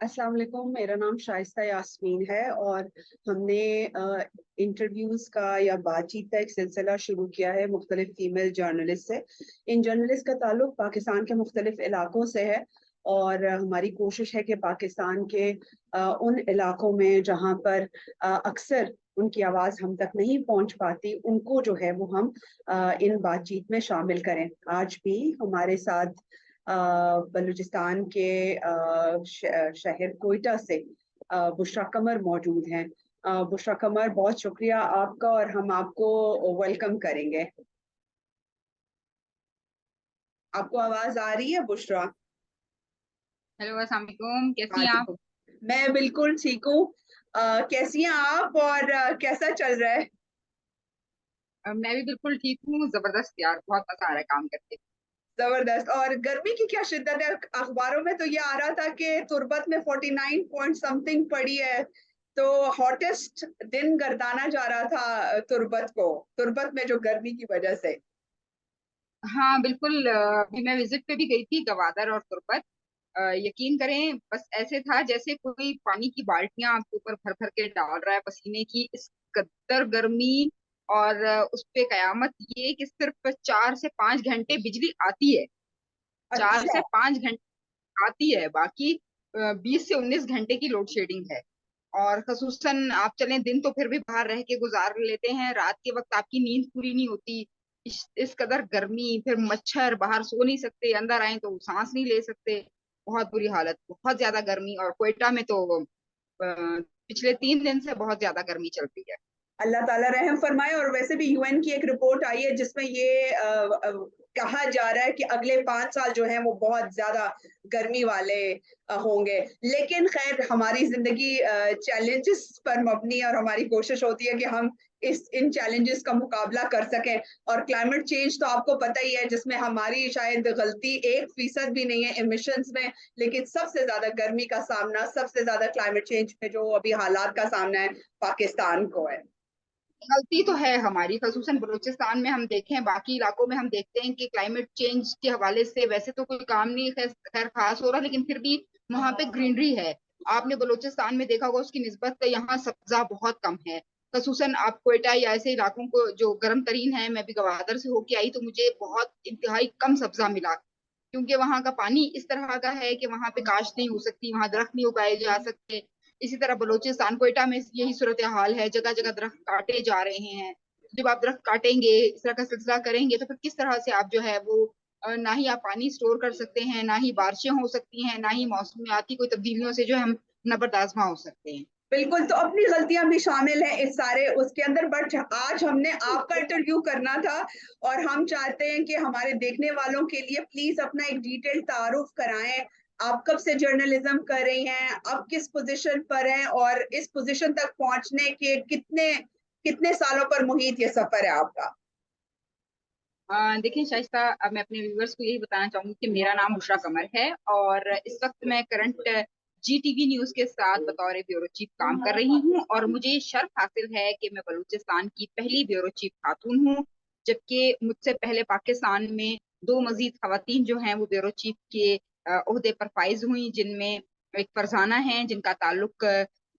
अस्सलाम वालेकुम। मेरा नाम शाइस्ता यास्मीन है और हमने इंटरव्यूज का या बातचीत का एक सिलसिला शुरू किया है मुख्तलिफ फीमेल जर्नलिस्ट से। इन जर्नलिस्ट का ताल्लुक पाकिस्तान के मुख्तलिफ इलाकों से है और हमारी कोशिश है कि पाकिस्तान के उन इलाकों में जहाँ पर अक्सर उनकी आवाज़ हम तक नहीं पहुंच पाती, उनको जो है वो हम इन बातचीत में शामिल करें। आज भी हमारे साथ बलूचिस्तान के शहर कोयटा से बुशरा कमर मौजूद हैं। बुशरा कमर, बहुत शुक्रिया आपका और हम आपको वेलकम करेंगे। आपको आवाज आ रही है बुशरा? हेलो, अस्सलाम वालेकुम। कैसी हैं आप? वालेकुम। मैं बिल्कुल ठीक हूँ। कैसी हैं आप और कैसा चल रहा है? मैं भी बिल्कुल ठीक हूँ। जबरदस्त यार, बहुत मजा आ रहा है काम करके। जबरदस्त। और गर्मी की क्या शिद्दत है? अखबारों में तो ये आ रहा था कि तुर्बत में 49 पॉइंट समथिंग पड़ी है, तो हॉटेस्ट दिन गर्दाना जा रहा था तुर्बत में जो गर्मी की वजह से। हाँ बिल्कुल। अभी मैं विजिट पे भी गई थी, गवादर और तुर्बत। यकीन करें, बस ऐसे था जैसे कोई पानी की बाल्टियां आपके ऊपर भर भर के डाल रहा है पसीने की, इस कद्दर गर्मी। और उस पे कयामत ये कि सिर्फ 4 से 5 घंटे बिजली आती है। चार अच्छा। से पांच घंटे आती है, बाकी 20 से 19 घंटे की लोड शेडिंग है। और खसूसन आप चलें, दिन तो फिर भी बाहर रह के गुजार लेते हैं, रात के वक्त आपकी नींद पूरी नहीं होती। इस कदर गर्मी, फिर मच्छर, बाहर सो नहीं सकते, अंदर आए तो सांस नहीं ले सकते। बहुत बुरी हालत, बहुत ज्यादा गर्मी। और कोयटा में तो पिछले 3 दिन से बहुत ज्यादा गर्मी चल रही है। अल्लाह ताला रहम फरमाए। और वैसे भी यूएन की एक रिपोर्ट आई है जिसमें ये कहा जा रहा है कि अगले 5 साल जो हैं वो बहुत ज्यादा गर्मी वाले होंगे। लेकिन खैर, हमारी जिंदगी चैलेंजेस पर मबनी है और हमारी कोशिश होती है कि हम इस इन चैलेंजेस का मुकाबला कर सकें। और क्लाइमेट चेंज तो आपको पता ही है, जिसमें हमारी शायद गलती 1% भी नहीं है एमिशंस में। लेकिन सबसे ज्यादा गर्मी का सामना, सबसे ज्यादा क्लाइमेट चेंज में जो अभी हालात का सामना है, पाकिस्तान को है। गलती तो है हमारी, खसूसन बलूचिस्तान में हम देखें, बाकी इलाकों में हम देखते हैं कि क्लाइमेट चेंज के हवाले से वैसे तो कोई काम नहीं खैर खैर खास हो रहा, लेकिन फिर भी वहां पे ग्रीनरी है। आपने बलूचिस्तान में देखा होगा, उसकी निस्बत यहाँ सब्जा बहुत कम है। खसूसन आप कोयटा या ऐसे इलाकों को जो गर्म तरीन है, मैं भी गवादर से होके आई तो मुझे बहुत इंतहाई कम सब्जा मिला, क्योंकि वहां का पानी इस तरह का है कि वहां पे काश्त नहीं हो सकती, वहां दरख्त नहीं उगाए जा सकते। इसी तरह बलूचिस्तान कोयटा में यही सूरत हाल है, जगह जगह दरख्त काटे जा रहे हैं। जब आप दरख्त काटेंगे, इस तरह का सिलसिला करेंगे, तो फिर किस तरह से आप जो है वो ना ही आप पानी स्टोर कर सकते हैं, ना ही बारिशें हो सकती हैं, ना ही मौसमियाती कोई तब्दीलियों से जो है हम नबरदाजमा हो सकते हैं। बिल्कुल। तो अपनी गलतियां भी शामिल हैं इस सारे उसके अंदर, बट आज हमने आपका इंटरव्यू करना था और हम चाहते हैं कि हमारे देखने वालों के लिए प्लीज अपना एक डिटेल तारुफ कराएं। आप कब से जर्नलिज्म कर रही हैं, अब किस पोजीशन पर हैं और इस पोजीशन तक पहुंचने के कितने कितने सालों पर मुहित ये सफर है आपका? देखिए शाइस्ता, अब मैं अपने व्यूवर्स को यही बताना चाहूंगी कि मेरा नाम बुशरा कमर है और इस वक्त मैं करंट GTV न्यूज के साथ बतौर ब्यूरो चीफ काम कर रही हूँ। और मुझे शर्फ हासिल है कि मैं बलूचिस्तान की पहली ब्यूरो चीफ खातून हूँ, जबकि मुझसे पहले पाकिस्तान में दो मजीद खवातीन जो हैं वो ब्यूरो चीफ के ओहदे पर फाइज हुई, जिनमें एक फरजाना है जिनका ताल्लुक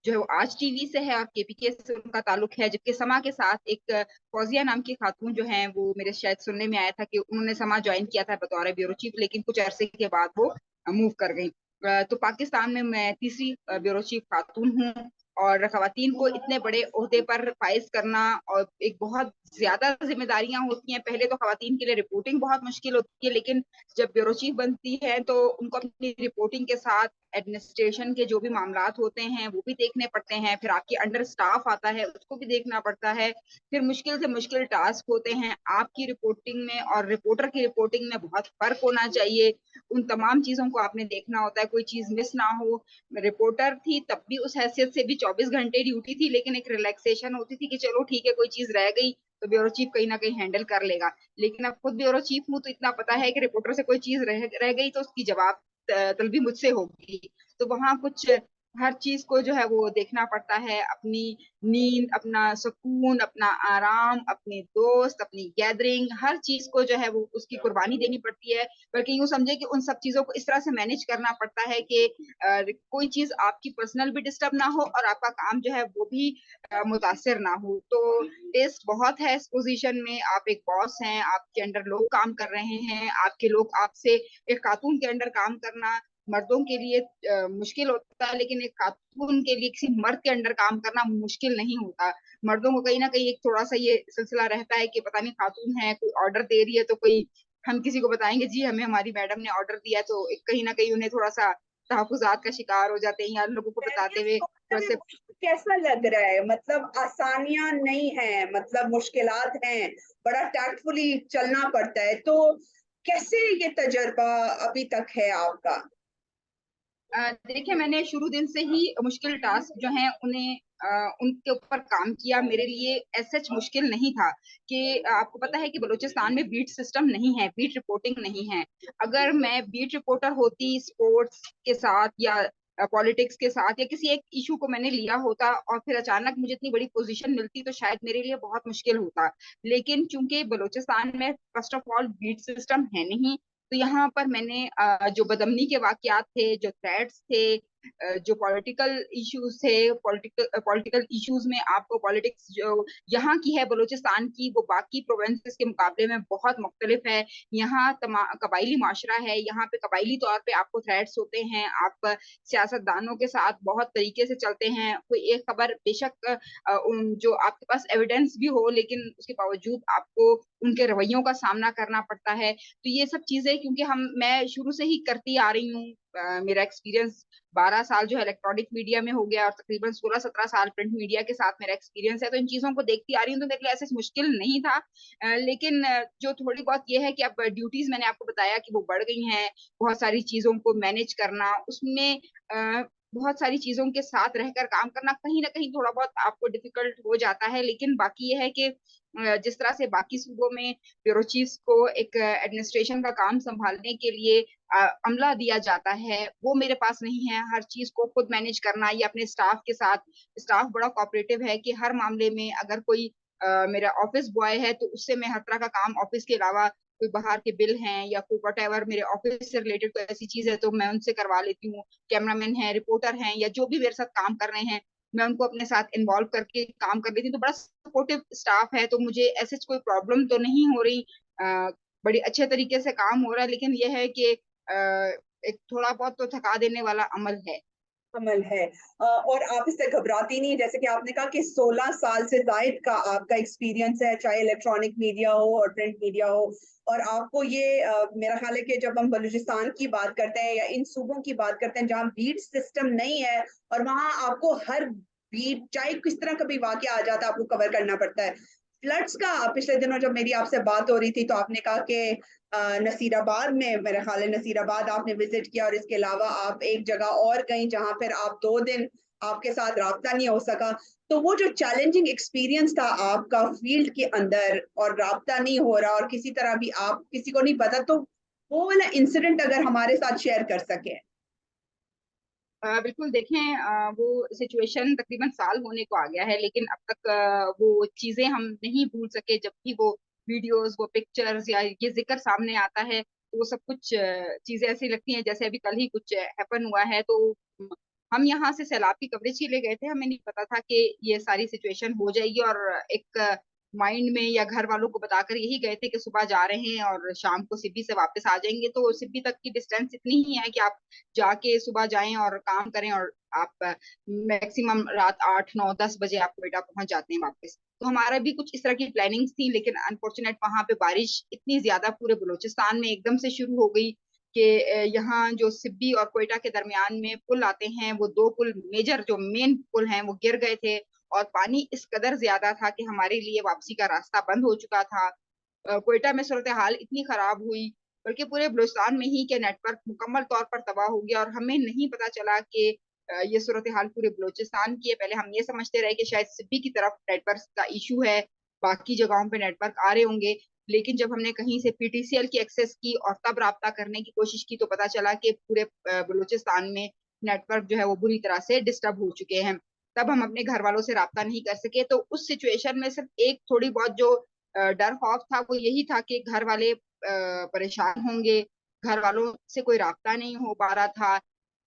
जो है वो आज टीवी से है और KPK से उनका ताल्लुक है, जबकि समा के साथ एक फौजिया नाम की खातून जो हैं वो मेरे शायद सुनने में आया था कि उन्होंने समा ज्वाइन किया था बतौर ब्यूरो चीफ, लेकिन कुछ अरसे के बाद वो मूव कर गई। तो पाकिस्तान में मैं तीसरी ब्यूरो चीफ खातून हूँ। और खवातीन को इतने बड़े ओहदे पर फाइज करना और एक बहुत ज्यादा जिम्मेदारियां होती हैं। पहले तो खवातीन के लिए रिपोर्टिंग बहुत मुश्किल होती है, लेकिन जब ब्यूरो चीफ बनती है तो उनको अपनी रिपोर्टिंग के साथ एडमिनिस्ट्रेशन के जो भी मामलात होते हैं वो भी देखने पड़ते हैं, फिर आपके अंडर स्टाफ आता है उसको भी देखना पड़ता है, फिर मुश्किल से मुश्किल टास्क होते हैं। आपकी रिपोर्टिंग में और रिपोर्टर की रिपोर्टिंग में बहुत फर्क होना चाहिए। उन तमाम चीजों को आपने देखना होता है, कोई चीज मिस ना हो। रिपोर्टर थी तब भी उस हैसियत से भी 24 घंटे ड्यूटी थी, लेकिन एक रिलैक्सेशन होती थी कि चलो ठीक है, कोई चीज रह गई तो ब्यूरो चीफ कहीं ना कहीं हैंडल कर लेगा। लेकिन अब खुद ब्यूरो चीफ हूँ तो इतना पता है कि रिपोर्टर से कोई चीज रह गई तो उसकी जवाब तलबी मुझसे होगी। तो वहाँ कुछ हर चीज को जो है वो देखना पड़ता है, अपनी नींद, अपना सुकून, अपना आराम, अपने दोस्त, अपनी गैदरिंग, हर चीज को जो है वो उसकी कुर्बानी देनी पड़ती है। बल्कि यूं समझे कि उन सब चीजों को इस तरह से मैनेज करना पड़ता है कि कोई चीज आपकी पर्सनल भी डिस्टर्ब ना हो और आपका काम जो है वो भी मुतासिर ना हो। तो टेस्ट बहुत है इस पोजीशन में। आप एक बॉस हैं, आपके अंडर लोग काम कर रहे हैं, आपके लोग आपसे, एक खातून के अंडर काम करना मर्दों के लिए मुश्किल होता है, लेकिन एक खातून के लिए किसी मर्द के अंडर काम करना मुश्किल नहीं होता। मर्दों को कहीं ना कहीं एक थोड़ा सा ये सिलसिला रहता है कि पता नहीं खातून है, कोई ऑर्डर दे रही है तो कोई, हम किसी को बताएंगे जी हमें हमारी मैडम ने ऑर्डर दिया, तो एक कहीं ना कहीं उन्हें थोड़ा सा तहफुजात का शिकार हो जाते हैं, या लोगों को बताते हुए मतलब ये वैसे। मुश्किल कैसा लग रहा है? मतलब आसानियां नहीं है, मतलब मुश्किलात हैं, बड़ा टैक्टफुली चलना पड़ता है। तो कैसे ये तजर्बा अभी तक है आपका? देखिए, मैंने शुरू दिन से ही मुश्किल टास्क जो हैं उन्हें उनके ऊपर काम किया। मेरे लिए सच मुश्किल नहीं था कि आपको पता है कि बलूचिस्तान में बीट सिस्टम नहीं है, बीट रिपोर्टिंग नहीं है। अगर मैं बीट रिपोर्टर होती स्पोर्ट्स के साथ या पॉलिटिक्स के साथ, या किसी एक इशू को मैंने लिया होता और फिर अचानक मुझे इतनी बड़ी पोजीशन मिलती, तो शायद मेरे लिए बहुत मुश्किल होता। लेकिन चूंकि बलूचिस्तान में first of all beat system है नहीं, तो यहाँ पर मैंने जो बदमनी के वाकयात थे, जो थ्रेट्स थे, जो पॉलिटिकल इश्यूज थे, पॉलिटिकल इश्यूज में आपको पॉलिटिक्स जो यहाँ की है बलूचिस्तान की, वो बाकी प्रोविंसेस के मुकाबले में बहुत मुख्तलिफ है। यहाँ कबायली माशरा है, यहाँ पे कबायली तौर पे आपको थ्रेट्स होते हैं, आप सियासतदानों के साथ बहुत तरीके से चलते हैं। कोई एक खबर बेशक जो आपके पास एविडेंस भी हो, लेकिन उसके बावजूद आपको उनके रवैयों का सामना करना पड़ता है। तो ये सब चीजें क्योंकि मैं शुरू से ही करती आ रही हूँ, मेरा एक्सपीरियंस 12 साल जो है इलेक्ट्रॉनिक मीडिया में हो गया और तकरीबन 16-17 साल प्रिंट मीडिया के साथ मेरा एक्सपीरियंस है, तो इन चीजों को देखती आ रही हूँ, तो मेरे लिए ऐसे मुश्किल नहीं था। लेकिन जो थोड़ी बहुत ये है कि अब ड्यूटीज मैंने आपको बताया कि वो बढ़ गई हैं, बहुत सारी चीजों को मैनेज करना, उसमें बहुत सारी चीजों के साथ रहकर काम करना कहीं ना कहीं थोड़ा बहुत आपको डिफिकल्ट हो जाता है। लेकिन बाकी ये है कि जिस तरह से बाकी सूबों में ब्यूरो चीफ्स को एक एडमिनिस्ट्रेशन का काम संभालने के लिए अमला दिया जाता है, वो मेरे पास नहीं है। हर चीज को खुद मैनेज करना, या अपने स्टाफ के साथ, स्टाफ बड़ा कोऑपरेटिव है कि हर मामले में अगर कोई मेरा ऑफिस बॉय है तो उससे मैं हर तरह का काम, ऑफिस के अलावा कोई बाहर के बिल हैं या कोई वट एवर मेरे ऑफिस से रिलेटेड कोई ऐसी चीज है तो मैं उनसे करवा लेती हूँ। कैमरामैन है, रिपोर्टर हैं, या जो भी मेरे साथ काम कर रहे हैं, मैं उनको अपने साथ इन्वॉल्व करके काम कर लेती हूँ। तो बड़ा सपोर्टिव स्टाफ है, तो मुझे ऐसे कोई प्रॉब्लम तो नहीं हो रही। बड़ी अच्छे तरीके से काम हो रहा है। लेकिन यह है कि एक थोड़ा बहुत तो थका देने वाला अमल है। अमल है। और आप इससे घबराती नहीं, जैसे कि आपने कहा कि 16 साल से जायद का आपका एक्सपीरियंस है, चाहे इलेक्ट्रॉनिक मीडिया हो और प्रिंट मीडिया हो। और आपको ये मेरा ख्याल है कि जब हम बलूचिस्तान की बात करते हैं या इन सूबों की बात करते हैं जहाँ बीट सिस्टम नहीं है, और वहाँ आपको हर बीट, चाहे किस तरह का भी वाकया आ जाता है, आपको कवर करना पड़ता है। फ्लड्स का पिछले दिनों जब मेरी आपसे बात हो रही थी तो आपने कहा कि नसीराबाद में, मेरा ख्याल है नसीराबाद आपने विजिट किया, और इसके अलावा आप एक जगह और गई जहां फिर आप 2 दिन आपके साथ राब्ता नहीं हो सका। तो वो जो चैलेंजिंग एक्सपीरियंस था आपका फील्ड के अंदर, और राब्ता नहीं हो रहा और किसी तरह भी आप किसी को नहीं पता, तो वो वाला इंसिडेंट अगर हमारे साथ शेयर कर सके। बिल्कुल देखें, वो सिचुएशन तकरीबन साल होने को आ गया है, लेकिन अब तक वो चीजें हम नहीं भूल सके। जब भी वो वीडियोस, वो पिक्चर्स या ये जिक्र सामने आता है, तो वो सब कुछ चीजें ऐसी लगती हैं जैसे अभी कल ही कुछ हैपन हुआ है। तो हम यहाँ से सैलाब की कवरेज के लिए गए थे, हमें नहीं पता था कि ये सारी सिचुएशन हो जाएगी। और एक माइंड में या घर वालों को बताकर यही गए थे कि सुबह जा रहे हैं और शाम को सिब्बी से वापस आ जाएंगे। तो सिब्बी तक की डिस्टेंस इतनी ही है कि आप जाके सुबह जाएं और काम करें, और आप मैक्सिमम रात 8 9 10 बजे आप क्वेटा पहुंच जाते हैं वापस। तो हमारा भी कुछ इस तरह की प्लानिंग्स थी, लेकिन अनफॉर्चुनेट वहां पे बारिश इतनी ज्यादा पूरे बलूचिस्तान में एकदम से शुरू हो गई कि यहाँ जो सिब्बी और क्वेटा के दरमियान में पुल आते हैं, वो 2 पुल मेजर जो मेन पुल हैं वो गिर गए थे। और पानी इस कदर ज्यादा था कि हमारे लिए वापसी का रास्ता बंद हो चुका था। क्वेटा में सूरत हाल इतनी खराब हुई, बल्कि पूरे बलूचिस्तान में ही के नेटवर्क मुकम्मल तौर पर तबाह हो गया, और हमें नहीं पता चला कि ये सूरत हाल पूरे बलूचिस्तान की है। पहले हम ये समझते रहे कि शायद सिब्बी की तरफ नेटवर्क का इशू है, बाकी जगहों पे नेटवर्क आ रहे होंगे। लेकिन जब हमने कहीं से पीटीसीएल की एक्सेस की और तब राब्ता करने की कोशिश की, तो पता चला कि पूरे बलूचिस्तान में नेटवर्क जो है वो बुरी तरह से डिस्टर्ब हो चुके हैं। तब हम अपने घर वालों से राब्ता नहीं कर सके। तो उस सिचुएशन में सिर्फ एक थोड़ी बहुत जो डर खौफ था वो यही था कि घर वाले परेशान होंगे, घर वालों से कोई राब्ता नहीं हो पा रहा था।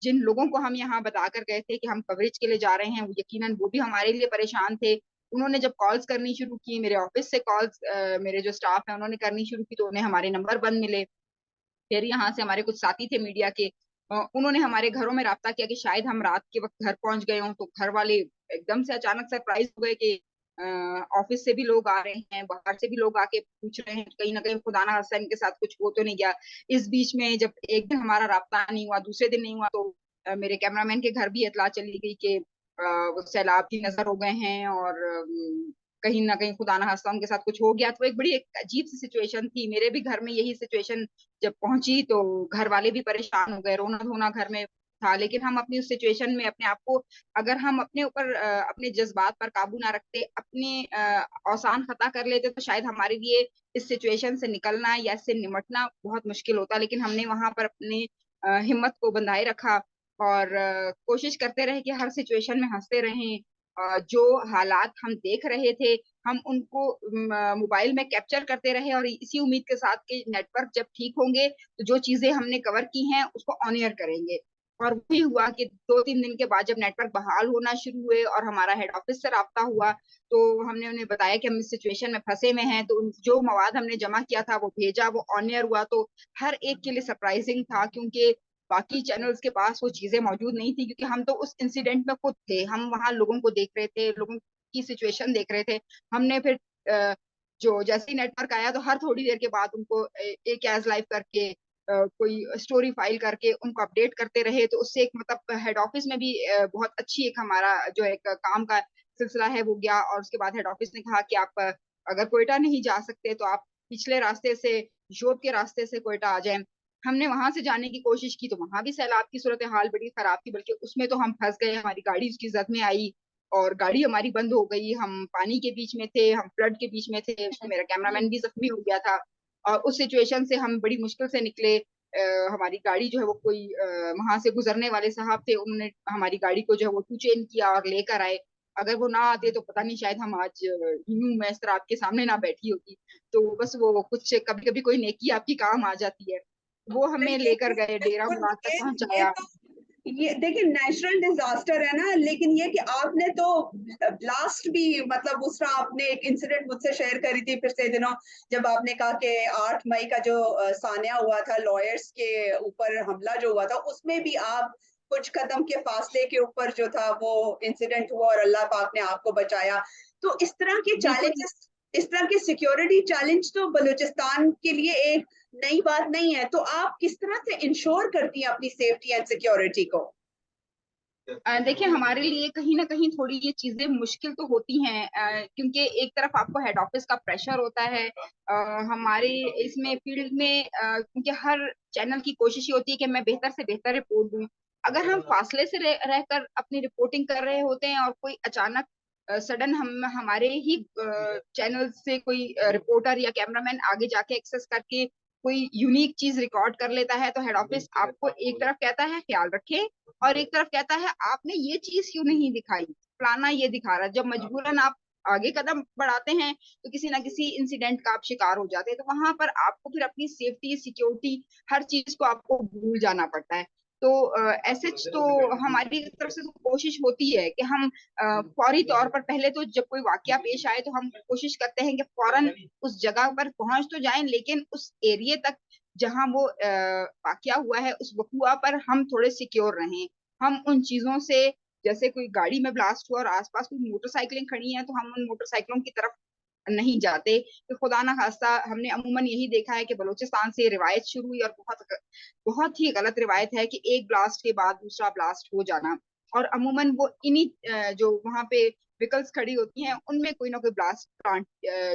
जिन लोगों को हम यहाँ बताकर गए थे कि हम कवरेज के लिए जा रहे हैं, वो यकीनन वो भी हमारे लिए परेशान थे। उन्होंने जब कॉल्स करनी शुरू की, मेरे ऑफिस से कॉल्स मेरे जो स्टाफ है उन्होंने करनी शुरू की, तो उन्हें हमारे नंबर बंद मिले। फिर यहाँ से हमारे कुछ साथी थे मीडिया के, उन्होंने हमारे घरों में राब्ता किया कि शायद हम रात के वक्त घर पहुंच गए हों। तो घर वाले एकदम से अचानक सरप्राइज हो गए कि ऑफिस से भी लोग आ रहे हैं, बाहर से भी लोग आके पूछ रहे हैं, कहीं ना कहीं खुदा ना खास्ता इनके साथ कुछ हो तो नहीं गया। इस बीच में जब एक दिन हमारा राब्ता नहीं हुआ, दूसरे दिन नहीं हुआ, तो मेरे कैमरामैन के घर भी इतला चली गई कि वो सैलाब की नजर हो गए हैं और कहीं ना कहीं खुदा ना खास्ता उनके साथ कुछ हो गया। तो एक बड़ी एक अजीब सी सिचुएशन थी। मेरे भी घर में यही सिचुएशन जब पहुंची तो घर वाले भी परेशान हो गए, रोना धोना घर में था। लेकिन हम अपनी उस सिचुएशन में अपने आप को, अगर हम अपने ऊपर अपने जज्बात पर काबू ना रखते, अपने औसान खता कर लेते, तो शायद हमारे लिए इस सिचुएशन से निकलना या इससे निमटना बहुत मुश्किल होता। लेकिन हमने वहां पर अपनी हिम्मत को बंधाए रखा और कोशिश करते रहे कि हर सिचुएशन में हंसते रहें। जो हालात हम देख रहे थे हम उनको मोबाइल में कैप्चर करते रहे, और इसी उम्मीद के साथ कि नेटवर्क जब ठीक होंगे तो जो चीजें हमने कवर की हैं उसको ऑन एयर करेंगे। और वही हुआ कि 2-3 दिन के बाद जब नेटवर्क बहाल होना शुरू हुए और हमारा हेड ऑफिस से राब्ता हुआ, तो हमने उन्हें बताया कि हम इस सिचुएशन में फंसे में हैं। तो जो मवाद हमने जमा किया था वो भेजा, वो ऑन एयर हुआ। तो हर एक के लिए सरप्राइजिंग था, क्योंकि बाकी चैनल्स के पास वो चीजें मौजूद नहीं थी, क्योंकि हम तो उस इंसिडेंट में खुद थे, हम वहां लोगों को देख रहे थे, लोगों की सिचुएशन देख रहे थे। हमने फिर जो जैसे ही नेटवर्क आया तो हर थोड़ी देर के बाद उनको एक एज लाइव करके कोई स्टोरी फाइल करके उनको अपडेट करते रहे। तो उससे एक मतलब हेड ऑफिस में भी बहुत अच्छी एक हमारा जो एक काम का सिलसिला है वो गया। और उसके बाद हेड ऑफिस ने कहा कि आप अगर कोयटा नहीं जा सकते तो आप पिछले रास्ते से, जोब के रास्ते से कोयटा आ जाएं। हमने वहां से जाने की कोशिश की तो वहां भी सैलाब की सूरत हाल बड़ी खराब थी, बल्कि उसमें तो हम फंस गए, हमारी गाड़ी उसकी जद में आई और गाड़ी हमारी बंद हो गई। हम पानी के बीच में थे, हम फ्लड के बीच में थे, उसमें मेरा कैमरामैन भी जख्मी हो गया था। और उस सिचुएशन से हम बड़ी मुश्किल से निकले। हमारी गाड़ी जो है वो कोई वहां से गुजरने वाले साहब थे, उन्होंने हमारी गाड़ी को जो है वो टू चेन किया और लेकर आए। अगर वो ना आते तो पता नहीं शायद हम आज यूं मैं इस तरह आपके सामने ना बैठी होती। तो बस वो कुछ कभी कभी कोई नेकी आपकी काम आ जाती है। वो हमें लेकर गए, डेरा बिल्कुल। मुराद तक ये पहुंचाया। तो ये देखिए नेचुरल डिजास्टर है ना, लेकिन ये कि आपने तो ब्लास्ट भी, मतलब दूसरा आपने एक इंसिडेंट मुझसे शेयर करी थी पिछले दिनों, जब आपने कहा कि 8 मई का जो सान्या हुआ था, लॉयर्स के ऊपर हमला जो हुआ था, उसमें भी आप कुछ कदम के फासले के ऊपर जो था वो इंसिडेंट हुआ और अल्लाह पाक ने आपको बचाया। तो इस तरह के बिल्कुल। चैलेंजेस, इस तरह के सिक्योरिटी चैलेंज तो बलूचिस्तान के लिए एक नई बात नहीं है। तो आप किस तरह से इंश्योर करती हैं अपनी सेफ्टी एंड सिक्योरिटी को? देखिए हमारे लिए कहीं ना कहीं थोड़ी ये चीजें मुश्किल तो होती हैं, क्योंकि एक तरफ आपको हेड ऑफिस का प्रेशर होता है। हमारे इसमें फील्ड में क्योंकि हर चैनल की कोशिश ये होती है कि मैं बेहतर से बेहतर रिपोर्ट दूं। अगर हम फासले से रहकर अपनी रिपोर्टिंग कर रहे होते हैं और कोई अचानक सडन हम हमारे ही चैनल से कोई रिपोर्टर या कैमरामैन आगे जाके एक्सेस करके कोई यूनिक चीज रिकॉर्ड कर लेता है, तो हेड ऑफिस आपको एक तरफ कहता है ख्याल रखे, और एक तरफ कहता है आपने ये चीज क्यों नहीं दिखाई, फलाना ये दिखा रहा है। जब मजबूरन आप आगे कदम बढ़ाते हैं तो किसी ना किसी इंसिडेंट का आप शिकार हो जाते हैं, तो वहां पर आपको फिर अपनी सेफ्टी सिक्योरिटी हर चीज को आपको भूल जाना पड़ता है। तो ऐसे तो हमारी तरफ से तो कोशिश होती है कि हम फौरी तौर पर, पहले तो जब कोई वाकया पेश आए तो हम कोशिश करते हैं कि फौरन उस जगह पर पहुंच तो जाएं, लेकिन उस एरिया तक जहां वो वाकया हुआ है उस वकुआ पर हम थोड़े सिक्योर रहें। हम उन चीजों से, जैसे कोई गाड़ी में ब्लास्ट हुआ और आसपास कोई मोटरसाइकिलें खड़ी हैं, तो हम उन मोटरसाइकिलों की तरफ नहीं जाते। तो खुदा ना खास्ता हमने अमूमन यही देखा है कि बलूचिस्तान से रिवायत शुरू हुई, और बहुत बहुत ही गलत रिवायत है कि एक ब्लास्ट के बाद दूसरा ब्लास्ट हो जाना। और अमूमन वो इन्हीं जो वहां पे व्हीकल्स खड़ी होती हैं उनमें कोई ना कोई ब्लास्ट प्लांट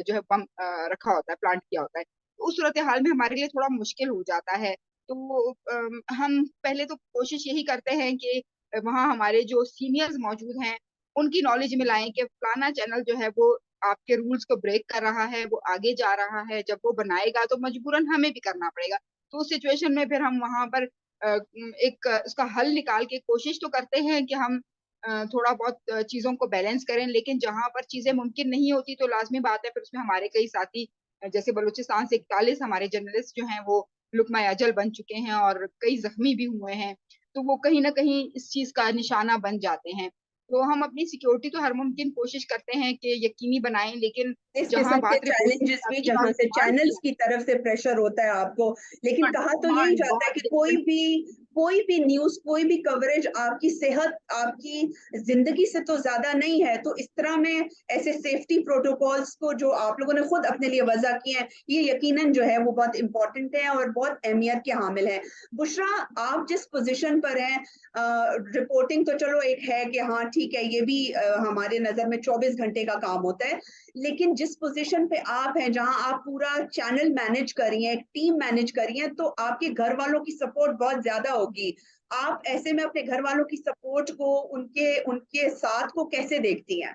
जो है बम रखा होता है, प्लांट किया होता है। तो उस सूरत हाल में हमारे लिए थोड़ा मुश्किल हो जाता है। तो हम पहले तो कोशिश यही करते हैं कि वहाँ हमारे जो सीनियर्स मौजूद हैं उनकी नॉलेज में लाएं कि फलाना चैनल जो है वो आपके रूल्स को ब्रेक कर रहा है, वो आगे जा रहा है, जब वो बनाएगा तो मजबूरन हमें भी करना पड़ेगा। तो उस सिचुएशन में फिर हम वहां पर एक उसका हल निकाल के कोशिश तो करते हैं कि हम थोड़ा बहुत चीजों को बैलेंस करें, लेकिन जहां पर चीजें मुमकिन नहीं होती तो लाजमी बात है फिर उसमें हमारे कई साथी जैसे बलूचिस्तान से 41 हमारे जर्नलिस्ट जो हैं वो लुकमा अजल बन चुके हैं और कई जख्मी भी हुए हैं। तो वो कहीं ना कहीं इस चीज का निशाना बन जाते हैं। तो हम अपनी सिक्योरिटी तो हर मुमकिन कोशिश करते हैं कि यकीनी बनाएं, लेकिन इस किस्म जहां के बात रिपोर्टिंग चैलेंजेस की भी आती है और जहां से डिमांड की चैनल्स की तरफ से प्रेशर होता है आपको, लेकिन कहा तो यही डिमांड जाता है बहुत कि डिफरेंट। कोई भी न्यूज, कोई भी कवरेज आपकी सेहत, आपकी जिंदगी से तो ज्यादा नहीं है। तो इस तरह में ऐसे सेफ्टी प्रोटोकॉल्स को जो आप लोगों ने खुद अपने लिए वजह किए हैं, ये यकीनन जो है वो बहुत इंपॉर्टेंट है और बहुत अहमियत के हामिल है। बुशरा, आप जिस पोजीशन पर हैं, रिपोर्टिंग तो चलो एक है कि हाँ ठीक है, ये भी हमारे नजर में 24 घंटे का काम होता है, लेकिन जिस पोजीशन पे आप हैं, जहां आप पूरा चैनल मैनेज कर रही हैं, एक टीम मैनेज कर रही हैं, तो आपके घर वालों की सपोर्ट बहुत ज्यादा होगी। आप ऐसे में अपने घर वालों की सपोर्ट को, उनके उनके साथ को कैसे देखती हैं?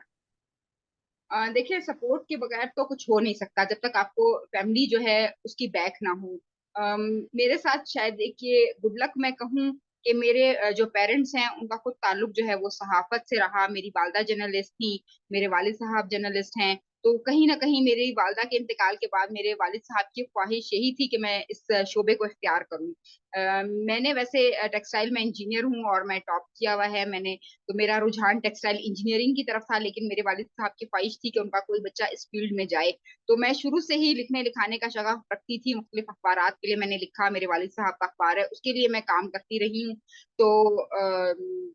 देखिए, सपोर्ट के बगैर तो कुछ हो नहीं सकता जब तक आपको फैमिली जो है उसकी बैक ना हो। मेरे साथ शायद देखिए गुड लक मैं कहूँ कि मेरे जो पेरेंट्स हैं उनका खुद ताल्लुक जो है वो सहाफत से रहा। मेरी वालदा जर्नलिस्ट थी, मेरे वालिद साहब जर्नलिस्ट हैं। तो कहीं ना कहीं मेरी वालदा के इंतकाल के बाद मेरे वालिद साहब की ख्वाहिश यही थी कि मैं इस शोबे को इख्तियार करूँ। मैंने वैसे टेक्सटाइल में इंजीनियर हूँ और मैं टॉप किया हुआ है मैंने। तो मेरा रुझान टेक्सटाइल इंजीनियरिंग की तरफ था, लेकिन मेरे वालिद साहब की ख्वाहिश थी कि उनका कोई बच्चा इस फील्ड में जाए। तो मैं शुरू से ही लिखने लिखाने का शगफ रखती थी। मुख्तलिफ अखबारात के लिए मैंने लिखा, मेरे वालिद साहब का अखबार है उसके लिए मैं काम करती रही हूँ। तो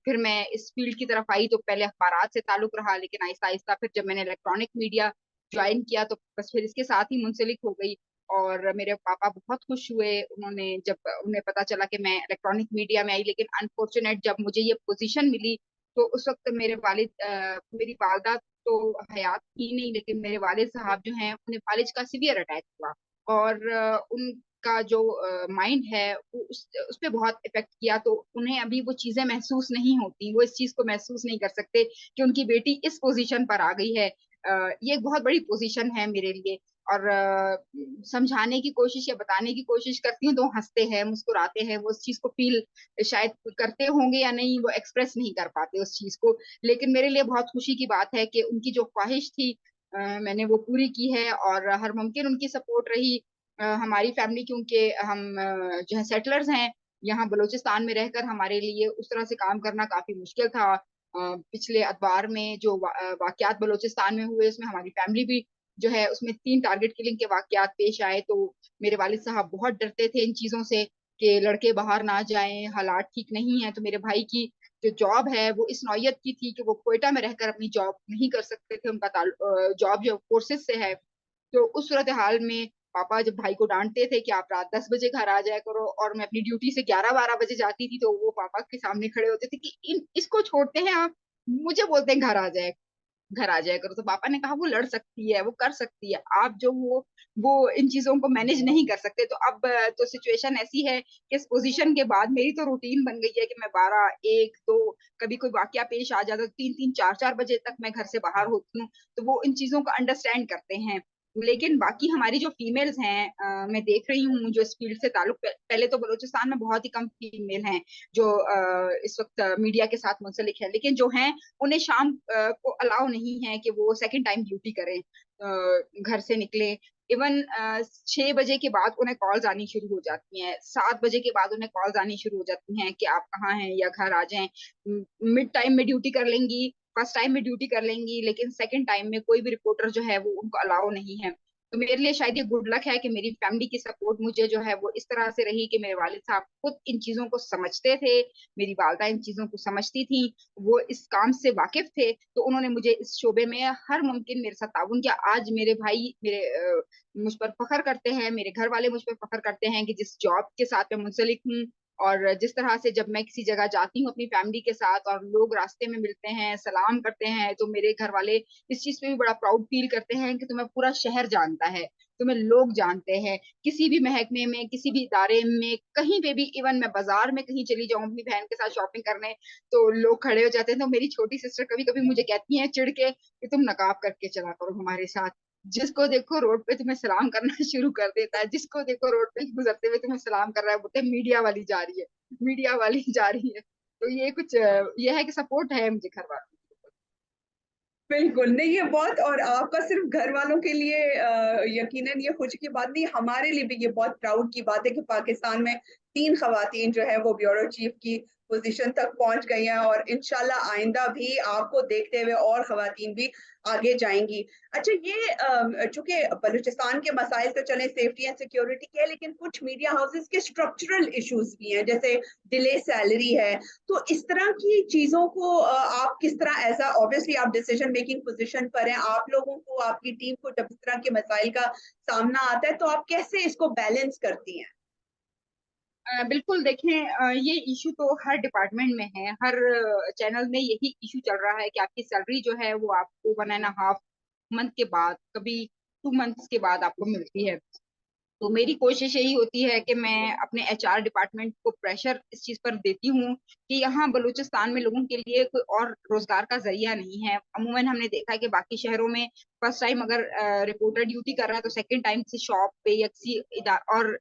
फिर मैं इस फील्ड की तरफ आई तो पहले अखबारात से ताल्लुक रहा, लेकिन आहिस्ता आहिस्ता फिर जब मैंने इलेक्ट्रॉनिक मीडिया ज्वाइन किया तो बस फिर इसके साथ ही मुंसलिक हो गई। और मेरे पापा बहुत खुश हुए उन्होंने जब उन्हें पता चला कि मैं इलेक्ट्रॉनिक मीडिया में आई। लेकिन अनफॉर्चुनेट जब मुझे ये पोजीशन मिली तो उस वक्त मेरे वालिद मेरी वालदा तो हयात थी नहीं, लेकिन मेरे वालिद साहब जो हैं उन्हें फालिज का सीवियर अटैक हुआ। और उनका जो माइंड है वो उस पे बहुत इफेक्ट किया। तो उन्हें अभी वो चीजें महसूस नहीं होती, वो इस चीज को महसूस नहीं कर सकते कि उनकी बेटी इस पोजीशन पर आ गई है। ये एक बहुत बड़ी पोजीशन है मेरे लिए। और समझाने की कोशिश या बताने की कोशिश करती हूँ तो हंसते हैं मुस्कुराते हैं, वो उस चीज को फील शायद करते होंगे या नहीं, वो एक्सप्रेस नहीं कर पाते उस चीज को। लेकिन मेरे लिए बहुत खुशी की बात है कि उनकी जो ख्वाहिश थी मैंने वो पूरी की है और हर मुमकिन उनकी सपोर्ट रही। हमारी फैमिली क्योंकि हम जो है सेटलर्स हैं यहाँ बलूचिस्तान में रहकर, हमारे लिए उस तरह से काम करना काफी मुश्किल था। पिछले अखबार में जो वाकयात बलूचिस्तान में हुए उसमें हमारी फैमिली भी जो है, उसमें 3 टारगेट किलिंग के वाकयात पेश आए। तो मेरे वालिद साहब बहुत डरते थे इन चीजों से कि लड़के बाहर ना जाएं, हालात ठीक नहीं है। तो मेरे भाई की जो जॉब है वो इस नौयत की थी कि वो क्वेटा में रहकर अपनी जॉब नहीं कर सकते थे, उनका जॉब जो फोर्सेस से है। तो उस सूरत हाल में पापा जब भाई को डांटते थे कि आप रात 10 बजे घर आ जाया करो और मैं अपनी ड्यूटी से 11-12 बजे जाती थी, तो वो पापा के सामने खड़े होते थे कि इसको छोड़ते हैं आप, मुझे बोलते हैं घर आ जाया करो। तो पापा ने कहा वो लड़ सकती है, वो कर सकती है, आप जो वो इन चीजों को मैनेज नहीं कर सकते। तो अब तो सिचुएशन ऐसी है कि इस पोजीशन के बाद मेरी तो रूटीन बन गई है कि मैं 12, 1, 2 कभी कोई वाकया पेश आ जाता तो 3-3, 4-4 बजे तक मैं घर से बाहर होती हूँ। तो वो इन चीजों को अंडरस्टैंड करते हैं। लेकिन बाकी हमारी जो फीमेल्स हैं, मैं देख रही हूँ जो इस फील्ड से ताल्लुक पहले तो बलूचिस्तान में बहुत ही कम फीमेल हैं जो इस वक्त मीडिया के साथ मुंसलिक है, लेकिन जो हैं उन्हें शाम को अलाउ नहीं है कि वो सेकंड टाइम ड्यूटी करें, घर से निकले। इवन 6 बजे के बाद उन्हें कॉल्स आनी शुरू हो जाती हैं, 7 बजे के बाद उन्हें कॉल्स आनी शुरू हो जाती हैं कि आप कहाँ हैं या घर आ जाएं। मिड टाइम में ड्यूटी कर लेंगी, फर्स्ट टाइम में ड्यूटी कर लेंगी, लेकिन सेकंड टाइम में कोई भी रिपोर्टर जो है वो उनको अलाउ नहीं है। तो मेरे लिए शायद ये गुड लक है कि मेरी फैमिली की सपोर्ट मुझे जो है वो इस तरह से रही कि मेरे वालिद साहब खुद इन चीजों को समझते थे, मेरी वालदा इन चीजों को समझती थी, वो इस काम से वाकिफ थे। तो उन्होंने मुझे इस शोबे में हर मुमकिन मेरे साथ ताउन किया। आज मेरे भाई मुझ पर फख्र करते हैं, मेरे घर वाले मुझ पर फख्र करते हैं कि जिस जॉब के साथ मैं मुंसलिक हूँ और जिस तरह से जब मैं किसी जगह जाती हूँ अपनी फैमिली के साथ और लोग रास्ते में मिलते हैं सलाम करते हैं, तो मेरे घर वाले इस चीज पे भी बड़ा प्राउड फील करते हैं कि तुम्हें पूरा शहर जानता है, तुम्हें लोग जानते हैं। किसी भी महकमे में, किसी भी इदारे में, कहीं पे भी, इवन मैं बाजार में कहीं चली जाऊं अपनी बहन के साथ शॉपिंग करने, तो लोग खड़े हो जाते हैं। तो मेरी छोटी सिस्टर कभी कभी मुझे कहती है चिढ़ के कि तुम नकाब करके चला करो हमारे साथ। जिसको देखो रोड पे तुम्हें सलाम करना शुरू कर देता है, जिसको देखो रोड पे गुजरते हुए तुम्हें सलाम कर रहा है, बोलते हैं मीडिया वाली जा रही है, मीडिया वाली जा रही है। तो ये कुछ ये है कि सपोर्ट है मुझे घर वालों की। बिल्कुल नहीं, ये बहुत, और आपका सिर्फ घर वालों के लिए यकीनन ये खुशी की बात नहीं, हमारे लिए भी ये बहुत प्राउड की बात है कि पाकिस्तान में 3 खवातीन जो है वो ब्यूरो चीफ की पोजीशन तक पहुंच गई हैं, और इंशाल्लाह आइंदा भी आपको देखते हुए और खवातीन भी आगे जाएंगी। अच्छा, ये चूंकि बलूचिस्तान के मसाइल तो चले सेफ्टी एंड सिक्योरिटी के हैं, लेकिन कुछ मीडिया हाउसेस के स्ट्रक्चरल इश्यूज भी हैं, जैसे डिले सैलरी है। तो इस तरह की चीजों को आप किस तरह, ऐसा ऑब्वियसली आप डिसीजन मेकिंग पोजीशन पर हैं, आप लोगों को, आपकी टीम को जब इस तरह के मसाइल का सामना आता है तो आप कैसे इसको बैलेंस करती हैं? बिल्कुल देखें, ये इशू तो हर डिपार्टमेंट में है, हर चैनल में यही इशू चल रहा है कि आपकी सैलरी जो है वो आपको 1.5 मंथ के बाद, कभी 2 मंथ्स के बाद आपको मिलती है। तो मेरी कोशिश यही होती है कि मैं अपने एचआर डिपार्टमेंट को प्रेशर इस चीज पर देती हूँ कि यहाँ बलूचिस्तान में लोगों के लिए कोई और रोजगार का जरिया नहीं है। अमूमन हमने देखा है कि बाकी शहरों में फर्स्ट टाइम अगर रिपोर्टर ड्यूटी कर रहा है तो सेकंड टाइम से शॉप पे या किसी और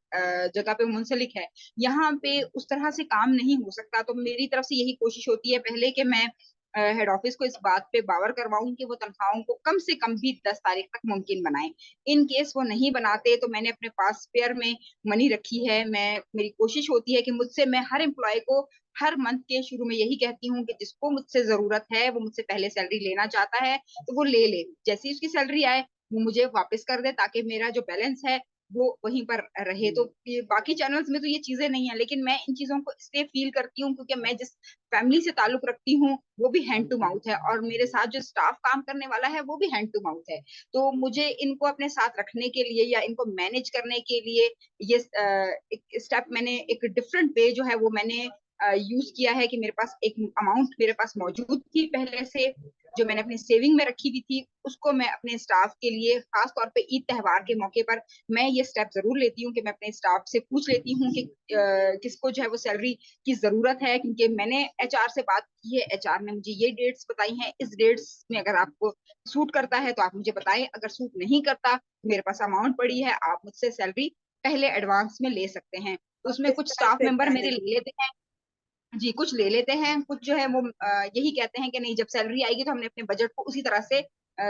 जगह पे मुंसलिक है। यहाँ पे उस तरह से काम नहीं हो सकता। तो मेरी तरफ से यही कोशिश होती है पहले कि मैं हेड ऑफिस को इस बात पे बावर करवाऊं कि वो तनख्वाहों को कम से कम भी 10 तारीख तक मुमकिन बनाएं। इन केस वो नहीं बनाते तो मैंने अपने पास स्पेयर में मनी रखी है। मेरी कोशिश होती है कि मुझसे, मैं हर एम्प्लॉय को हर मंथ के शुरू में यही कहती हूँ कि जिसको मुझसे जरूरत है, वो मुझसे पहले सैलरी लेना चाहता है तो वो ले ले, जैसे ही उसकी सैलरी आए वो मुझे वापस कर दे, ताकि मेरा जो बैलेंस है वो वहीं पर रहे। तो ये बाकी चैनल्स में तो ये चीजें नहीं है, लेकिन मैं इन चीजों को इसलिए फील करती हूँ क्योंकि मैं जिस फैमिली से ताल्लुक रखती हूँ वो भी हैंड टू माउथ है, और मेरे साथ जो स्टाफ काम करने वाला है वो भी हैंड टू माउथ है। तो मुझे इनको अपने साथ रखने के लिए या इनको मैनेज करने के लिए ये एक स्टेप, मैंने एक डिफरेंट वे जो है वो मैंने यूज किया है कि मेरे पास एक अमाउंट मेरे पास मौजूद थी पहले से, जो मैंने अपनी सेविंग में रखी हुई थी, उसको मैं अपने स्टाफ के लिए, खास तौर पे ईद त्योहार के मौके पर, मैं ये स्टेप जरूर लेती हूँ कि मैं अपने स्टाफ से पूछ लेती हूँ कि किसको जो है वो सैलरी की जरूरत है। क्योंकि मैंने एचआर से बात की है, एचआर ने मुझे ये डेट्स बताई हैं, इस डेट्स में अगर आपको सूट करता है तो आप मुझे बताएं, अगर सूट नहीं करता, मेरे पास अमाउंट पड़ी है, आप मुझसे सैलरी पहले एडवांस में ले सकते हैं। तो आप उसमें किस कुछ तरह स्टाफ से मेंबर मेरे मैनेज? ले लेते हैं। जी, कुछ ले लेते हैं, कुछ जो है वो यही कहते हैं कि नहीं, जब सैलरी आएगी तो हमने अपने बजट को उसी तरह से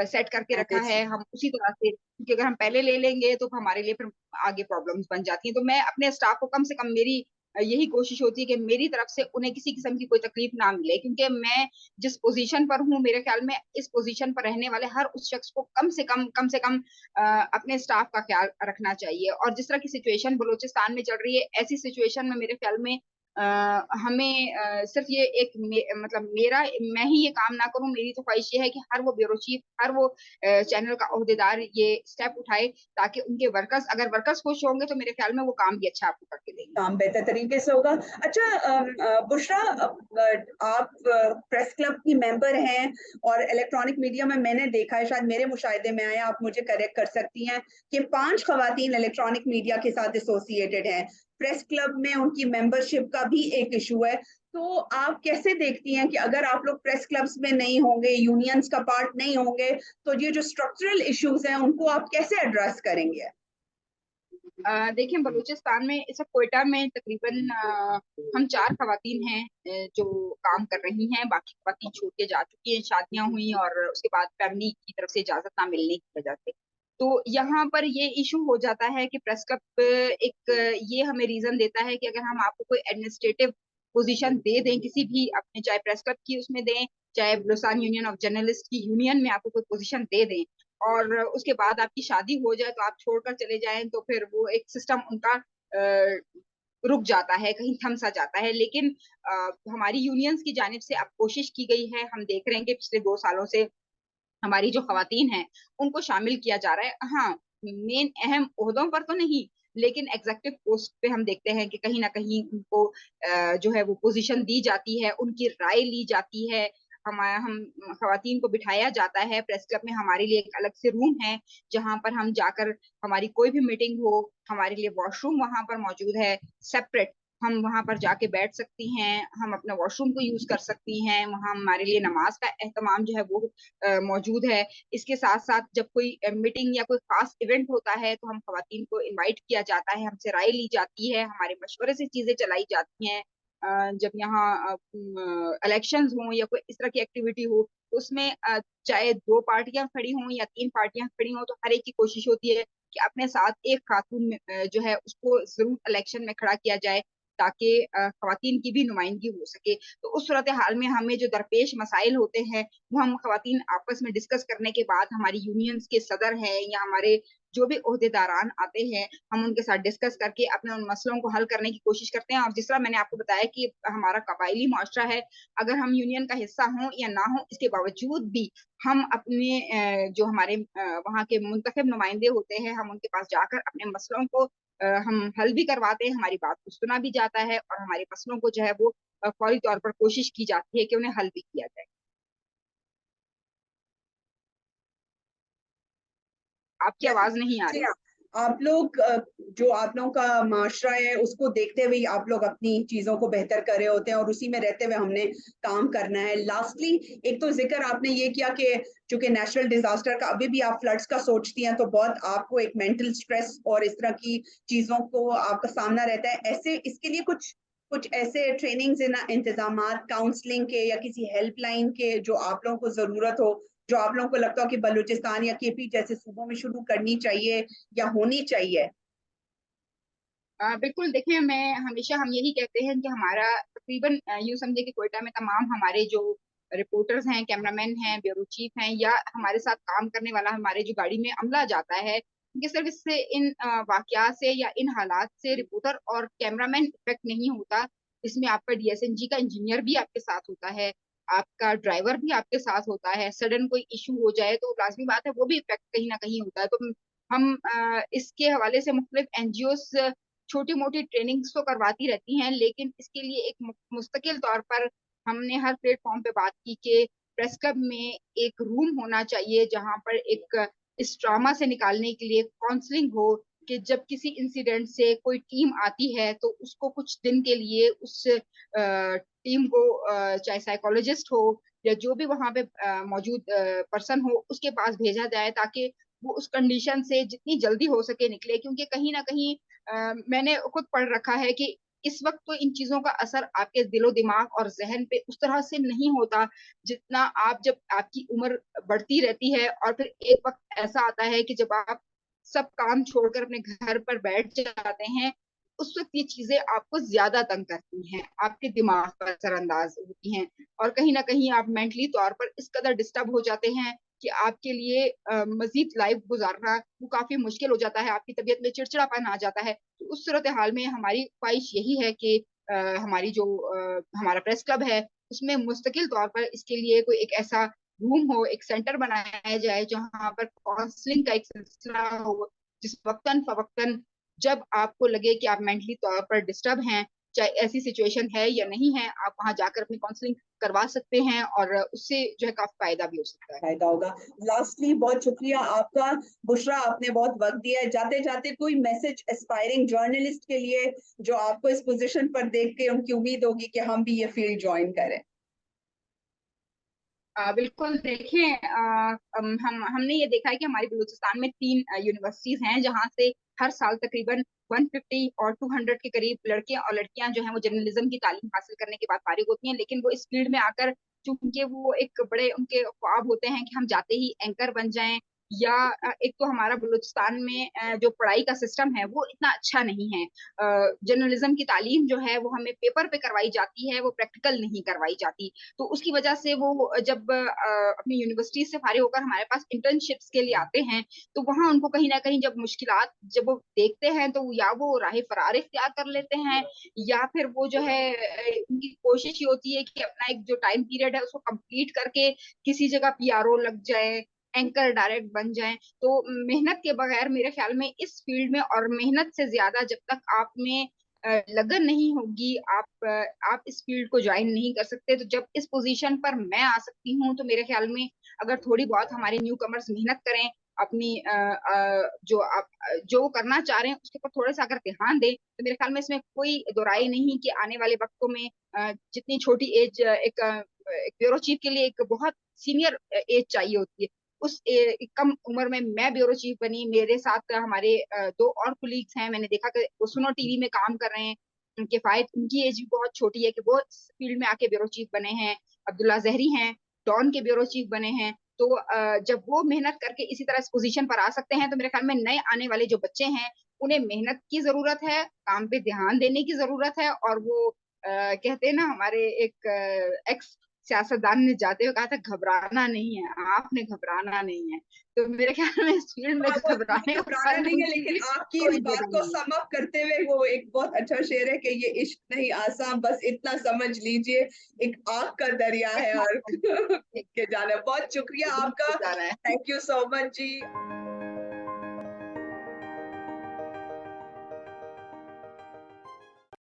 सेट करके रखा मैनेज? है, हम उसी तरह से, क्योंकि अगर हम पहले ले लेंगे तो हमारे लिए फिर आगे प्रॉब्लम्स बन जाती हैं। तो मैं अपने स्टाफ को कम से कम, मेरी यही कोशिश होती है कि मेरी तरफ से उन्हें किसी किस्म की कोई तकलीफ ना मिले, क्योंकि मैं जिस पोजीशन पर हूँ, मेरे ख्याल में इस पोजीशन पर रहने वाले हर उस शख्स को कम से कम अपने स्टाफ का ख्याल रखना चाहिए। और जिस तरह की सिचुएशन बलूचिस्तान में चल रही है, ऐसी सिचुएशन में मेरे ख्याल में हमें सिर्फ ये एक मतलब मेरा, मैं ही ये काम ना करूं, मेरी तो ख्वाहिश ये है कि हर वो ब्यूरो चीफ, हर वो चैनल का ओहदेदार ये स्टेप उठाए, ताकि उनके वर्कर्स, अगर वर्कर्स खुश होंगे तो मेरे ख्याल में वो काम भी अच्छा आपको करके देंगे। काम बेहतर तरीके से होगा। अच्छा, बुशरा, आप प्रेस क्लब की मेंबर हैं, और इलेक्ट्रॉनिक मीडिया में मैंने देखा है, शायद मेरे मुशाहिदे में आया, आप मुझे करेक्ट कर सकती हैं, कि 5 खवातीन इलेक्ट्रॉनिक मीडिया के साथ एसोसिएटेड हैं। प्रेस क्लब में उनकी मेंबरशिप का भी एक इशू है। तो आप कैसे देखती हैं कि अगर आप लोग प्रेस क्लब्स में नहीं होंगे, यूनियंस का पार्ट नहीं होंगे, तो ये जो स्ट्रक्चरल इश्यूज हैं उनको आप कैसे एड्रेस करेंगे? देखिए, बलूचिस्तान में इस वक्त कोयटा में तकरीबन हम 4 खवातीन हैं जो काम कर रही हैं। बाकी खवातीन छोड़ के जा चुकी हैं, शादियां हुई और उसके बाद फैमिली की तरफ से इजाजत ना मिलने की वजह से। तो यहाँ पर ये इशू हो जाता है कि प्रेस क्लब एक ये हमें रीजन देता है कि अगर हम आपको कोई एडमिनिस्ट्रेटिव पोजीशन दे दें किसी भी अपने, चाहे प्रेस क्लब की उसमें दें, चाहे बलूचिस्तान यूनियन ऑफ जर्नलिस्ट की यूनियन में आपको कोई पोजीशन दे दें, और उसके बाद आपकी शादी हो जाए तो आप छोड़कर चले जाएं, तो फिर वो एक सिस्टम उनका रुक जाता है, कहीं थम सा जाता है। लेकिन हमारी यूनियंस की जानिब से अब कोशिश की गई है, हम देख रहे हैं कि पिछले 2 सालों से हमारी जो खवातीन हैं उनको शामिल किया जा रहा है। हाँ, मेन अहम ओहदों पर तो नहीं, लेकिन एग्जेक्टिव पोस्ट पे हम देखते हैं कि कहीं ना कहीं उनको जो है वो पोजीशन दी जाती है, उनकी राय ली जाती है। हम खवातीन को बिठाया जाता है प्रेस क्लब में, हमारे लिए एक अलग से रूम है जहां पर हम जाकर, हमारी कोई भी मीटिंग हो, हमारे लिए वॉशरूम वहां पर मौजूद है सेपरेट। हम वहां पर जाके बैठ सकती हैं, हम अपना वॉशरूम को यूज कर सकती हैं, वहां हमारे लिए नमाज का एहतमाम जो है वो मौजूद है। इसके साथ साथ जब कोई मीटिंग या कोई खास इवेंट होता है तो हम खवातीन को इनवाइट किया जाता है, हमसे राय ली जाती है, हमारे मशवरे से चीजें चलाई जाती हैं। जब यहाँ इलेक्शंस हों या कोई इस तरह की एक्टिविटी हो, तो उसमें चाहे दो पार्टियां खड़ी हों या तीन पार्टियां खड़ी हों, तो हर एक की कोशिश होती है कि अपने साथ एक खातून जो है उसको जरूर इलेक्शन में खड़ा किया जाए, ताकि खवातीन की भी नुमाइंदगी हो सके। तो उस सूरत हाल में हमें जो दरपेश मसाइल होते हैं वो हम खवातीन आपस में डिस्कस करने के बाद, हमारी यूनियंस के सदर हैं या हमारे जो भी ओहदेदारान आते हैं, हम उनके साथ डिस्कस करके अपने उन मसलों को हल करने की कोशिश करते हैं। और जिस तरह मैंने आपको बताया कि हमारा कबायली मुआशरा है, अगर हम यूनियन का हिस्सा हों या ना हो, इसके बावजूद भी हम अपने जो हमारे वहाँ के मुंतखब नुमाइंदे होते हैं, हम उनके पास जाकर अपने मसलों को हम हल भी करवाते हैं, हमारी बात को सुना भी जाता है और हमारे मसलों को जो है वो फौरी तौर पर कोशिश की जाती है कि उन्हें हल भी किया जाए। आपकी जैसे आवाज नहीं आ जी रही। हाँ, आप लोग जो आप लोगों का माशरा है उसको देखते हुए आप लोग अपनी चीजों को बेहतर कर रहे होते हैं और उसी में रहते हुए हमने काम करना है। लास्टली एक तो जिक्र आपने ये किया कि चूंकि नेचुरल डिजास्टर का अभी भी आप फ्लड्स का सोचती हैं तो बहुत आपको एक मेंटल स्ट्रेस और इस तरह की चीजों को आपका सामना रहता है। ऐसे इसके लिए कुछ कुछ ऐसे ट्रेनिंग्स इंतजाम काउंसलिंग के या किसी हेल्पलाइन के जो आप लोगों को जरूरत हो, जो आप लोगों को लगता हो कि बलूचिस्तान या केपी जैसे सूबों में शुरू करनी चाहिए या होनी चाहिए? बिल्कुल, देखिए मैं हमेशा हम यही कहते हैं कि हमारा तकरीबन यूं समझे कि कोयटा में तमाम हमारे जो रिपोर्टर्स हैं, कैमरामैन हैं, ब्यूरो चीफ हैं या हमारे साथ काम करने वाला हमारे जो गाड़ी में अमला जाता है, कि सिर्फ इससे इन वाकयात से या इन हालात से रिपोर्टर और कैमरामैन इफेक्ट नहीं होता। इसमें आपका डीएसएनजी का इंजीनियर भी आपके साथ होता है, आपका ड्राइवर भी आपके साथ होता है। सडन कोई इशू हो जाए तो लाजमी बात है वो भी इफेक्ट कहीं ना कहीं होता है। तो हम इसके हवाले से मुख्तलिफ एनजीओ छोटी मोटी ट्रेनिंग्स तो करवाती रहती हैं, लेकिन इसके लिए एक मुस्तकिल तौर पर हमने हर प्लेटफॉर्म पे बात की कि प्रेस क्लब में एक रूम होना चाहिए जहां पर एक इस ट्रॉमा से निकालने के लिए काउंसलिंग हो, कि जब किसी इंसिडेंट से कोई टीम आती है तो उसको कुछ दिन के लिए उस टीम को चाहे साइकोलॉजिस्ट हो या जो भी वहां पे मौजूद पर्सन हो उसके पास भेजा जाए, ताकि वो उस कंडीशन से जितनी जल्दी हो सके निकले। क्योंकि कहीं ना कहीं मैंने खुद पढ़ रखा है कि इस वक्त तो इन चीजों का असर आपके दिलो दिमाग और जहन पे उस तरह से नहीं होता जितना आप जब आपकी उम्र बढ़ती रहती है और फिर एक वक्त ऐसा आता है कि जब आप सब काम छोड़कर अपने घर पर बैठ जाते हैं, उस वक्त ये चीजें आपको ज्यादा तंग करती हैं, आपके दिमाग पर असरअंदाज होती हैं और कहीं ना कहीं आप मेंटली तौर पर इस कदर डिस्टर्ब हो जाते हैं कि आपके लिए मजीद लाइफ गुजारना वो काफी मुश्किल हो जाता है, आपकी तबीयत में चिड़चिड़ापन आ जाता है। तो उस सूरत हाल में हमारी ख्वाहिश यही है कि हमारी जो हमारा प्रेस क्लब है उसमें मुस्तकिल तौर पर इसके लिए कोई एक ऐसा रूम हो, एक सेंटर बनाया जाए जहां पर काउंसलिंग का एक सिलसिला हो, जिस वक्तन फवक्तन जब आपको लगे कि आप मेंटली तौर पर डिस्टर्ब हैं, चाहे ऐसी सिचुएशन है या नहीं है, आप वहां जाकर अपनी काउंसलिंग करवा सकते हैं और उससे जो है काफी फायदा भी हो सकता है। फायदा होगा। लास्टली बहुत शुक्रिया आपका बुशरा, आपने बहुत वक्त दिया है। जाते जाते कोई मैसेज एस्पायरिंग जर्नलिस्ट के लिए जो आपको इस पोजीशन पर देख के उनकी उम्मीद होगी कि हम भी ये फील्ड ज्वाइन करें? बिल्कुल, देखिए हम हमने ये देखा है कि हमारे बलूचिस्तान में तीन यूनिवर्सिटीज हैं जहां से हर साल तकरीबन 150 और 200 के करीब लड़के और लड़कियां जो हैं वो जर्नलिज्म की तालीम हासिल करने के बाद फारिग होती हैं, लेकिन वो इस फील्ड में आकर चूंकि वो एक बड़े उनके ख्वाब होते हैं कि हम जाते ही एंकर बन जाएं, या एक तो हमारा बलूचिस्तान में जो पढ़ाई का सिस्टम है वो इतना अच्छा नहीं है। जर्नलिज्म की तालीम जो है वो हमें पेपर पे करवाई जाती है, वो प्रैक्टिकल नहीं करवाई जाती। तो उसकी वजह से वो जब अपनी यूनिवर्सिटी से फारिग होकर हमारे पास इंटर्नशिप्स के लिए आते हैं, तो वहां उनको कहीं ना कहीं जब मुश्किलात जब वो देखते हैं तो या वो राह फरार इख्तियार कर लेते हैं, या फिर वो जो है उनकी कोशिश ये होती है कि अपना एक जो टाइम पीरियड है उसको कंप्लीट करके किसी जगह पीआरओ लग जाए, एंकर डायरेक्ट बन जाए। तो मेहनत के बगैर मेरे ख्याल में इस फील्ड में, और मेहनत से ज्यादा जब तक आप में लगन नहीं होगी, आप इस फील्ड को ज्वाइन नहीं कर सकते। तो जब इस पोजीशन पर मैं आ सकती हूँ तो मेरे ख्याल में अगर थोड़ी बहुत हमारे न्यू कमर्स मेहनत करें अपनी जो वो करना चाह रहे हैं उसके ऊपर थोड़ा सा अगर ध्यान दें तो मेरे ख्याल में इसमें कोई दो राय नहीं कि आने वाले वक्तों में जितनी छोटी एज एक ब्यूरो चीफ के लिए एक बहुत सीनियर एज चाहिए होती है, उस कम उम्र में मैं ब्यूरो चीफ बनी। मेरे साथ हमारे दो और कुलीग्स हैं, मैंने देखा कि वो सुनो टीवी में काम कर रहे हैं, उनके फायद उनकी एज भी बहुत छोटी है कि वो इस फील्ड में आके ब्यूरो चीफ बने हैं। अब्दुल्ला जहरी हैं, डॉन के ब्यूरो चीफ बने हैं। तो जब वो मेहनत करके इसी तरह इस पोजीशन पर आ सकते हैं तो मेरे ख्याल में नए आने वाले जो बच्चे हैं उन्हें मेहनत की जरूरत है, काम पे ध्यान देने की जरूरत है। और वो कहते हैं ना, हमारे एक एक्स सियासतदान ने जाते हुए कहा था, घबराना नहीं है, आपने घबराना नहीं है। तो मेरे ख्याल में इस फील्ड में हाँ, वो घबराने घबराना वाले नहीं है, उनके लेकिन लिए आपकी इस कोई बात जगह को नहीं है। सम अप करते हुए वो एक बहुत अच्छा शेर है कि ये इश्क नहीं आसान, बस इतना समझ लीजिए एक आग का दरिया है और इतना के जाना। बहुत शुक्रिया बिल्कुल आपका, जाना है। Thank you so much ji.